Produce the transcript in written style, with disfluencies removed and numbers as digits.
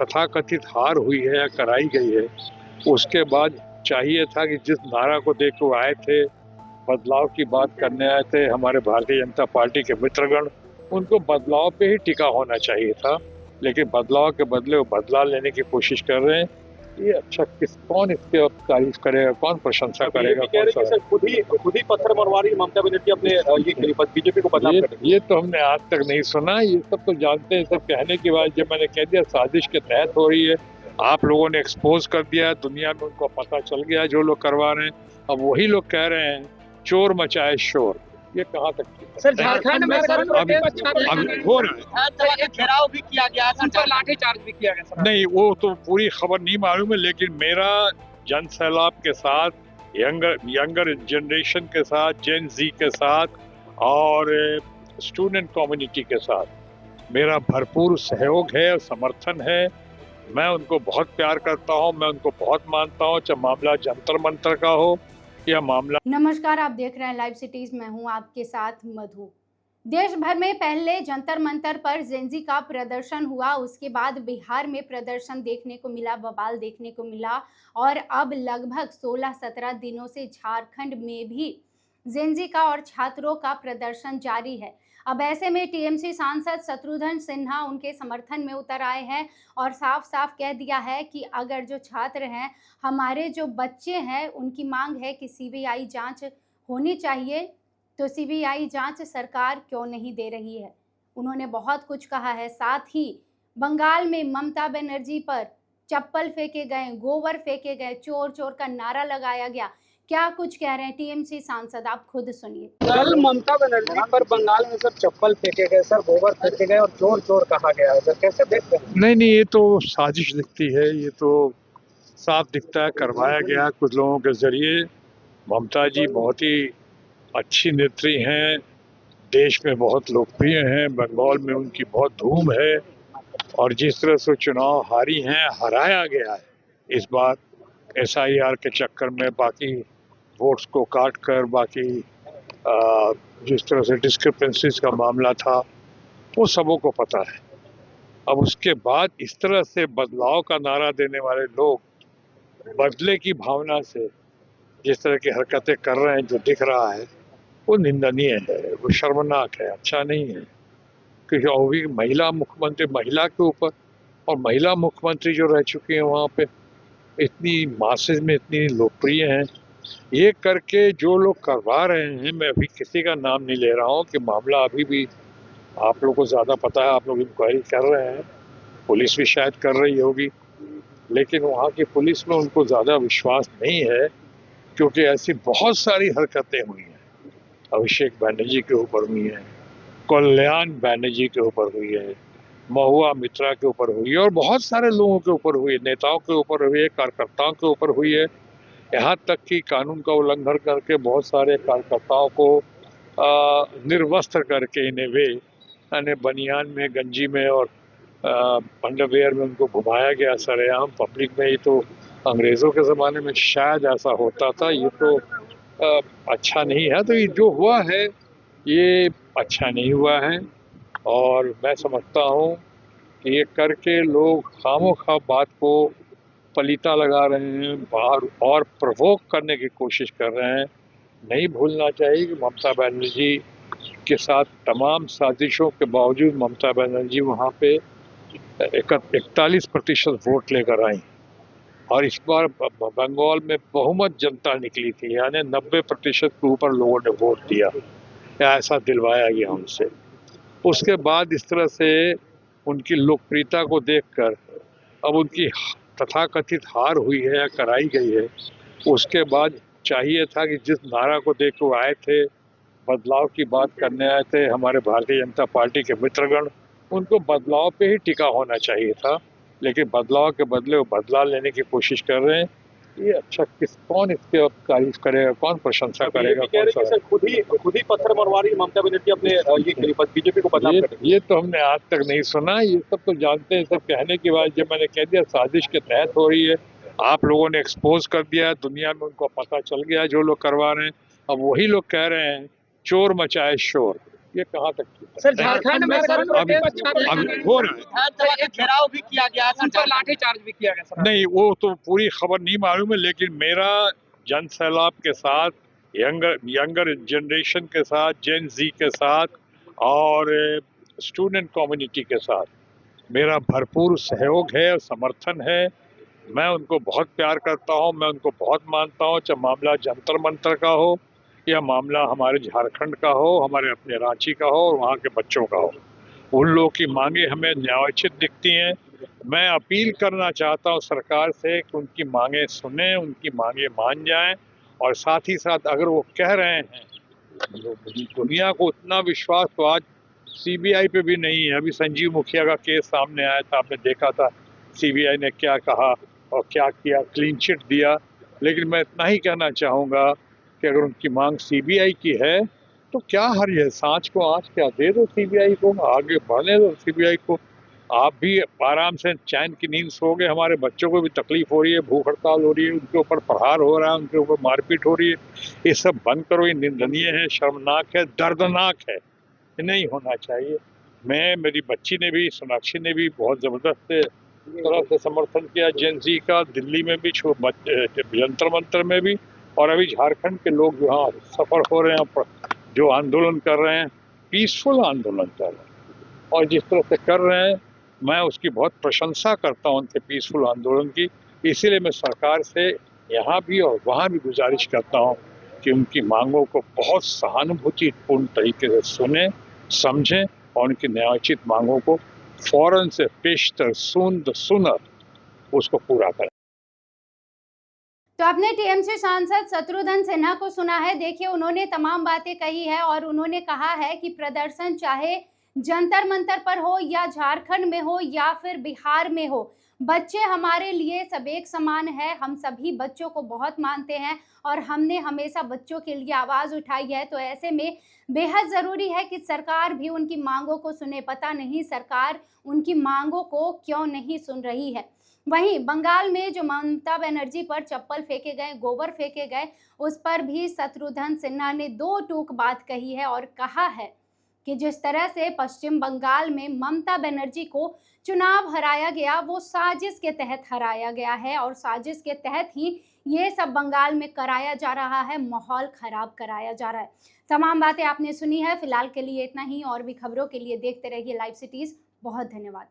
तथाकथित हार हुई है या कराई गई है, उसके बाद चाहिए था कि जिस नारा को देख के आए थे, बदलाव की बात करने आए थे हमारे भारतीय जनता पार्टी के मित्रगण, उनको बदलाव पे ही टिका होना चाहिए था। लेकिन बदलाव के बदले वो बदला लेने की कोशिश कर रहे हैं। ये अच्छा कौन इसके अब तारीफ करेगा, कौन प्रशंसा करेगा? कह रहे कि सर खुद ही पत्थर मरवा रही ममता बनर्जी अपने ये बीजेपी को बदनाम कर रही है। ये तो हमने आज तक नहीं सुना। ये सब तो जानते हैं। सब कहने के बाद जब मैंने कह दिया साजिश के तहत हो रही है, आप लोगों ने एक्सपोज कर दिया, दुनिया में उनको पता चल गया जो लोग करवा रहे हैं। अब वही लोग कह रहे हैं चोर मचाए शोर। ये कहाँ तक सर झारखंड में सर हो रहा है, घेराव भी किया गया, सर लाठीचार्ज भी किया गया। नहीं वो तो पूरी खबर नहीं मालूम है, लेकिन मेरा जन सैलाब के साथ, यंगर जनरेशन के साथ, जेन जी के साथ और स्टूडेंट कम्युनिटी के साथ मेरा भरपूर सहयोग है और समर्थन है। मैं उनको बहुत प्यार करता हूं, मैं उनको बहुत मानता हूं, चाहे मामला जंतर मंतर का हो या मामला। नमस्कार, आप देख रहे हैं लाइव सिटीज। मैं हूं आपके साथ मधु। देश भर में पहले जंतर मंतर पर जेंजी का प्रदर्शन हुआ, उसके बाद बिहार में प्रदर्शन देखने को मिला, बवाल देखने को मिला और अब लगभग 16-17 दिनों से झारखंड में भी जेंजी का और छात्रों का प्रदर्शन जारी है। अब ऐसे में टीएमसी सांसद शत्रुघ्न सिन्हा उनके समर्थन में उतर आए हैं और साफ साफ कह दिया है कि अगर जो छात्र हैं, हमारे जो बच्चे हैं, उनकी मांग है कि सीबीआई जांच होनी चाहिए, तो सीबीआई जांच सरकार क्यों नहीं दे रही है। उन्होंने बहुत कुछ कहा है। साथ ही बंगाल में ममता बनर्जी पर चप्पल फेंके गए, गोबर फेंके गए, चोर चोर का नारा लगाया गया। क्या कुछ कह रहे हैं टीएमसी सांसद, आप खुद सुनिए। कल ममता बनर्जी पर बंगाल में सर चप्पल फेंके गए, सर गोबर फेंके गए और चोर चोर कहा गया है, सर कैसे देखते हैं? नहीं, ये तो साजिश दिखती है। ये तो साफ दिखता है करवाया गया कुछ लोगों के जरिए। ममता जी बहुत ही अच्छी नेत्री हैं, देश में बहुत लोकप्रिय हैं, बंगाल में उनकी बहुत धूम है और जिस तरह से चुनाव हारी हैं, हराया गया है इस बार एसआईआर के चक्कर में, बाकी वोट्स को काट कर, बाकी जिस तरह से डिस्क्रिपेंसीज का मामला था वो सबों को पता है। अब उसके बाद इस तरह से बदलाव का नारा देने वाले लोग बदले की भावना से जिस तरह की हरकतें कर रहे हैं, जो दिख रहा है वो निंदनीय है, वो शर्मनाक है, अच्छा नहीं है। क्योंकि और भी महिला मुख्यमंत्री, महिला के ऊपर, और महिला मुख्यमंत्री जो रह चुकी है वहाँ पे इतनी मासेज में इतनी लोकप्रिय हैं, ये करके जो लोग करवा रहे हैं, मैं अभी किसी का नाम नहीं ले रहा हूँ कि मामला अभी भी आप लोगों को ज़्यादा पता है, आप लोग इंक्वायरी कर रहे हैं, पुलिस भी शायद कर रही होगी, लेकिन वहाँ की पुलिस में उनको ज़्यादा विश्वास नहीं है क्योंकि ऐसी बहुत सारी हरकतें हुई हैं। अभिषेक बनर्जी के ऊपर हुई है, कल्याण बनर्जी के ऊपर हुई है, महुआ मित्रा के ऊपर हुई है और बहुत सारे लोगों के ऊपर हुई है, नेताओं के ऊपर हुई है, कार्यकर्ताओं के ऊपर हुई है। यहाँ तक कि कानून का उल्लंघन करके बहुत सारे कार्यकर्ताओं को निर्वस्त्र करके, इन्हें वे यानी बनियान में, गंजी में और अंडरवेयर में उनको घुमाया गया सरेआम पब्लिक में। ये तो अंग्रेज़ों के ज़माने में शायद ऐसा होता था, ये तो अच्छा नहीं है। तो ये जो हुआ है ये अच्छा नहीं हुआ है और मैं समझता हूँ कि ये करके लोग खामोखा बात को पलीता लगा रहे हैं, बाहर और प्रवोक करने की कोशिश कर रहे हैं। नहीं भूलना चाहिए कि ममता बनर्जी के साथ तमाम साजिशों के बावजूद ममता बनर्जी वहाँ पे 41% वोट लेकर आई और इस बार बंगाल में बहुमत जनता निकली थी, यानी 90% के ऊपर लोगों ने वोट दिया, ऐसा दिलवाया गया उनसे। उसके बाद इस तरह से उनकी लोकप्रियता को देखकर अब उनकी तथाकथित हार हुई है या कराई गई है, उसके बाद चाहिए था कि जिस नारा को देख के आए थे, बदलाव की बात करने आए थे हमारे भारतीय जनता पार्टी के मित्रगण, उनको बदलाव पे ही टिका होना चाहिए था। लेकिन बदलाव के बदले वो बदला लेने की कोशिश कर रहे हैं। ये अच्छा कौन इसके अब तारीफ करेगा, कौन प्रशंसा करेगा? कह रहे कि सर खुद ही पत्थर मरवा रही ममता बनर्जी अपने ये बीजेपी को बदनाम कर रही है। ये तो हमने आज तक नहीं सुना। ये सब तो जानते हैं। सब कहने के बाद जब मैंने कह दिया साजिश के तहत हो रही है, आप लोगों ने एक्सपोज कर दिया, दुनिया में उनको पता चल गया जो लोग करवा रहे हैं। अब वही लोग कह रहे हैं चोर मचाए शोर। ये कहाँ तक ठीक है? सर झारखंड में सर प्रोटेस्ट कर रहे अभी हैं। हो रहा है। एक घेराव भी किया गया, उन पर लाठीचार्ज भी किया गया सर। नहीं, वो तो पूरी खबर नहीं मालूम है, लेकिन मेरा जन सैलाब के साथ, यंगर जनरेशन के साथ, जेन जी के साथ और स्टूडेंट कम्युनिटी के साथ मेरा भरपूर सहयोग है और समर्थन है। मैं उनको बहुत प्यार करता हूं, मैं उनको बहुत मानता हूं, चाहे मामला जंतर मंतर का हो या मामला हमारे झारखंड का हो, हमारे अपने रांची का हो और वहाँ के बच्चों का हो। उन लोगों की मांगे हमें न्यायोचित दिखती हैं। मैं अपील करना चाहता हूं सरकार से कि उनकी मांगे सुने, उनकी मांगे मान जाएं और साथ ही साथ अगर वो कह रहे हैं, दुनिया को उतना विश्वास तो आज सीबीआई पे भी नहीं है। अभी संजीव मुखिया का केस सामने आया था, आपने देखा था सीबीआई ने क्या कहा और क्या किया, क्लीन चिट दिया। लेकिन मैं इतना ही कहना चाहूँगा कि अगर उनकी मांग सीबीआई की है तो क्या हर्ज है, सांच को आँच क्या, दे दो सीबीआई को, आगे बढ़ने दो सीबीआई को। आप भी आराम से चैन की नींद सोओगे, हमारे बच्चों को भी तकलीफ हो रही है, भूख हड़ताल हो रही है, उनके ऊपर प्रहार हो रहा है, उनके ऊपर मारपीट हो रही है। ये सब बंद करो, ये निंदनीय है, शर्मनाक है, दर्दनाक है, ये नहीं होना चाहिए। मेरी बच्ची ने भी, सोनाक्षी ने भी बहुत ज़बरदस्त तरह से समर्थन किया जेएनजी का, दिल्ली में भी, जंतर मंतर में भी, और अभी झारखंड के लोग जो यहाँ सफर हो रहे हैं, जो आंदोलन कर रहे हैं, पीसफुल आंदोलन कर रहे हैं और जिस तरह से कर रहे हैं, मैं उसकी बहुत प्रशंसा करता हूं उनके पीसफुल आंदोलन की। इसीलिए मैं सरकार से यहाँ भी और वहाँ भी गुजारिश करता हूं कि उनकी मांगों को बहुत सहानुभूतिपूर्ण तरीके से सुने, समझें और उनकी न्यायोचित मांगों को फौरन से पेशतर सुनर उसको पूरा करें। तो आपने टीएमसी सांसद शत्रुघ्न सिन्हा को सुना है। देखिए, उन्होंने तमाम बातें कही है और उन्होंने कहा है कि प्रदर्शन चाहे जंतर मंतर पर हो या झारखंड में हो या फिर बिहार में हो, बच्चे हमारे लिए सब एक समान है। हम सभी बच्चों को बहुत मानते हैं और हमने हमेशा बच्चों के लिए आवाज़ उठाई है। तो ऐसे में बेहद ज़रूरी है कि सरकार भी उनकी मांगों को सुने। पता नहीं सरकार उनकी मांगों को क्यों नहीं सुन रही है। वहीं बंगाल में जो ममता बनर्जी पर चप्पल फेंके गए, गोबर फेंके गए, उस पर भी शत्रुघ्न सिन्हा ने दो टूक बात कही है और कहा है कि जिस तरह से पश्चिम बंगाल में ममता बनर्जी को चुनाव हराया गया, वो साजिश के तहत हराया गया है और साजिश के तहत ही ये सब बंगाल में कराया जा रहा है, माहौल खराब कराया जा रहा है। तमाम बातें आपने सुनी है। फिलहाल के लिए इतना ही, और भी खबरों के लिए देखते रहिए लाइव सिटीज। बहुत धन्यवाद।